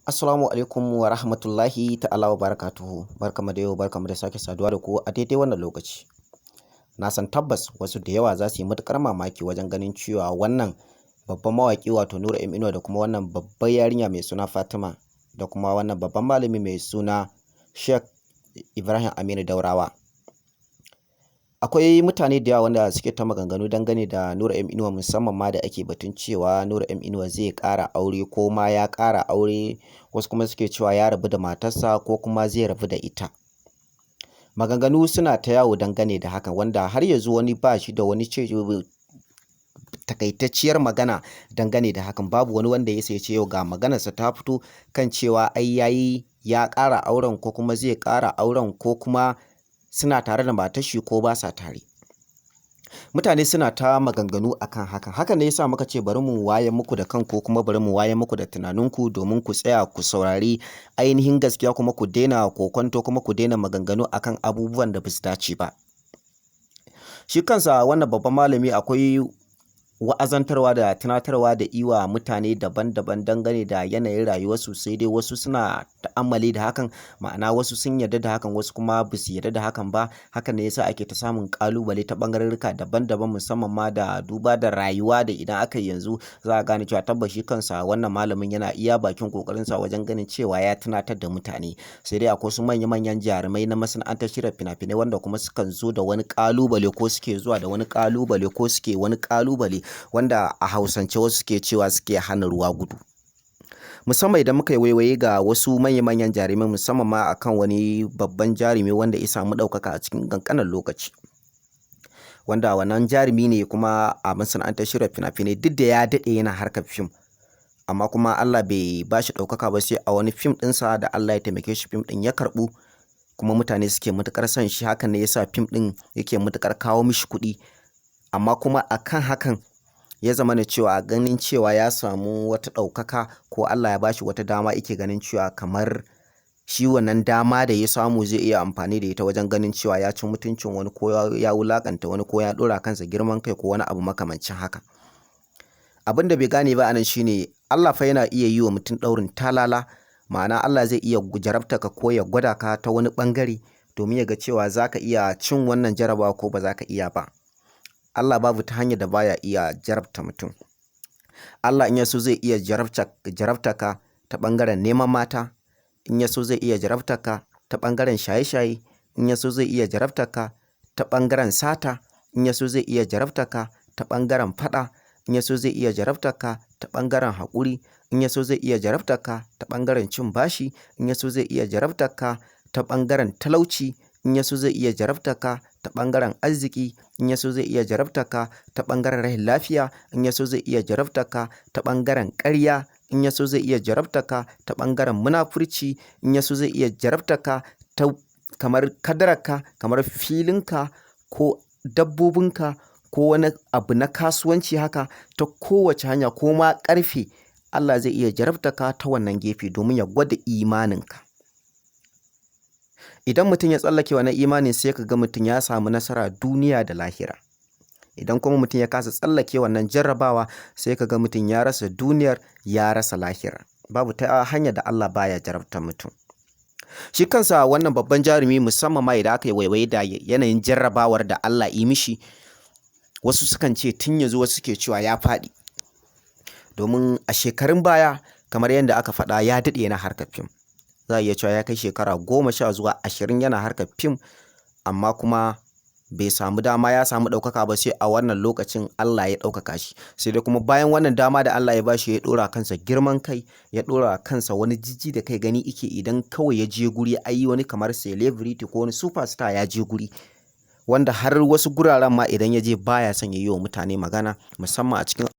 Assalamu alaikum wa rahmatullahi ta'ala wa barakatuhu. Barkamu da yau, barkamu da sake saduwa da ku a daidai wannan lokaci. Na san tabbas wasu da yawa za su yi matuƙar mamaki wajen ganin cewa wannan babban mawaƙi wato Nura M Inuwa da kuma wannan babbar yarinya mai suna Fatima da kuma wannan babban malami mai suna Sheikh Ibrahim Aminu Daurawa. Akwai mutane da yawa wanda suke ta maganganu dangane da Nura M Inuwa, musamman ma da ake batun cewa Nura M Inuwa zai ƙara aure ko ma ya ƙara aure, wasu kuma suke cewa ya rabu da matarsa ko kuma zai rabu da ita. Maganganu suna ta yawo dangane da hakan, wanda har yanzu wani ba shi da wani takaitacciyar magana dangane da hakan. Babu wani wanda ya ce yau ga maganarsa ta fito kan cewa ai ya ƙara auren ko kuma zai ƙara auren ko kuma suna tare da matar shi ko ba sa tare. Mutane suna ta maganganu akan hakan. Hakan ne yasa muka ce bari mu waye muku da kanku, kuma bari mu waye muku da tunaninku domin ku tsaya ku saurari ainihin gaskiya, kuma ku daina kokonto, kuma ku daina maganganu akan abubuwan da ba su dace ba. Shi kansa wannan babban malami akwai wa'azantarwa da tunatarwa da iwa mutane daban-daban dangane da yanayin rayuwarsu, sai dai wasu suna ta'ammali da hakan, ma'ana wasu sun yarda da hakan, wasu kuma ba su yarda da hakan ba. Hakan ne yasa ake ta samun kalubale ta bangarorika daban-daban, musamman ma da duba da rayuwa da idan aka yanzu za a gane cewa tabbas shi kansa wannan malamin yana iya bakin kokarinsa wajen ganin cewa ya tunatar da mutane. Sai dai akwai su manya-manyan jarumai na masana'antar shirya fina-finai wanda kuma sukan zo da wani kalubale, ko suke zuwa da wani kalubale, ko suke wani kalubale wanda a Hausance wasu suke cewa suke hana ruwa gudu. Musamman idan muka yi waiwaye ga wasu manya-manyan jarumai, musamman ma akan wani babban jarumi wanda ya samu ɗaukaka a cikin ƙanƙanin lokaci, wanda wannan jarumi ne kuma a masana'antar shirya fina-finai, duk da ya daɗe yana harkar fim, amma kuma Allah bai ba shi ɗaukaka ba sai a wani fim ɗinsa da Allah ya taimake shi, fim ɗin ya karɓu kuma mutane suke matuƙar son shi. Hakan ne yasa fim ɗin yake matuƙar kawo mishi kuɗi, amma kuma akan hakan ya zama na cewa ganin cewa ya samu wata ɗaukaka ko Allah ya bashi wata dama, yake ganin cewa kamar shi wannan dama da ya samu zai iya amfani da ita wajen ganin cewa ya ci mutuncin wani, ko ya wulakanta wani, ko ya ɗora kansa girman kai ko wani abu makamancin haka. Abin da bai gane ba anan shine Allah fa yana iya yi wa mutum ɗaurin talala, ma'ana Allah zai iya jarabta ka ko ya gwada ka ta wani ɓangare domin ya ga cewa za ka iya cin wannan jarabawa ko ba za ka iya ba. Allah babu ta hanyar da baya iya jarabta mutum. Allah in ya so zai iya jarabta ka ta ɓangaren neman mata, in ya so zai iya jarabta ka ta ɓangaren shaye-shaye, in ya so zai iya jarabta ka ta ɓangaren sata, in ya so zai iya jarabta ka ta ɓangaren faɗa, in ya so zai iya jarabta ka ta ɓangaren haƙuri, in ya so zai iya jarabta ka ta ɓangaren cin bashi, in ya so zai iya jarabta ka ta ɓangaren talauci, in ya so zai iya jarabta ka ta ɓangaren arziki, in ya so zai iya jarabta ka ta ɓangaren rashin lafiya, in ya so zai iya jarabta ka ta ɓangaren ƙarya, in ya so zai iya jarabta ka ta ɓangaren munafurci, in ya so zai iya jarabta ka ta kamar kadararka, kamar filinka ko dabbobinka ko wani abu na kasuwanci haka, ta kowace hanya, ko ma ƙarfe, Allah zai iya jarabta ka ta wannan gefe domin ya gwada imaninka. Idan mutum ya tsallake wannan imanin, sai ka ga mutum ya samu nasara duniya da lahira. Idan kuma mutum ya kasa tsallake wannan jarrabawa, sai ka ga mutum ya rasa duniyar, ya rasa lahira. Babu ta hanyar da Allah baya jarabta mutum. Shi kansa wannan babban jarumi, musamman ma idan aka yi waiwaye da yanayin jarrabawar da Allah yi mishi, wasu sukan ce tun yanzu, wasu suke cewa ya faɗi, domin a shekarun baya kamar yadda aka faɗa ya daɗe yana harkar fim. Za a iya cewa ya kai shekara 10 zuwa 20 yana harkar fim, amma kuma bai samu dama ya samu ɗaukaka ba sai a wannan lokacin Allah ya ɗaukaka shi. Sai dai kuma bayan wannan dama da Allah ya bashi, ya ɗora kansa girman kai, ya ɗora kansa wani jijji da kai, gani ike idan kawai ya je guri ayi wani kamar celebrity ko wani superstar ya je guri, wanda har wasu guraren ma idan ya je baya son ya yi wa mutane magana, musamman a cikin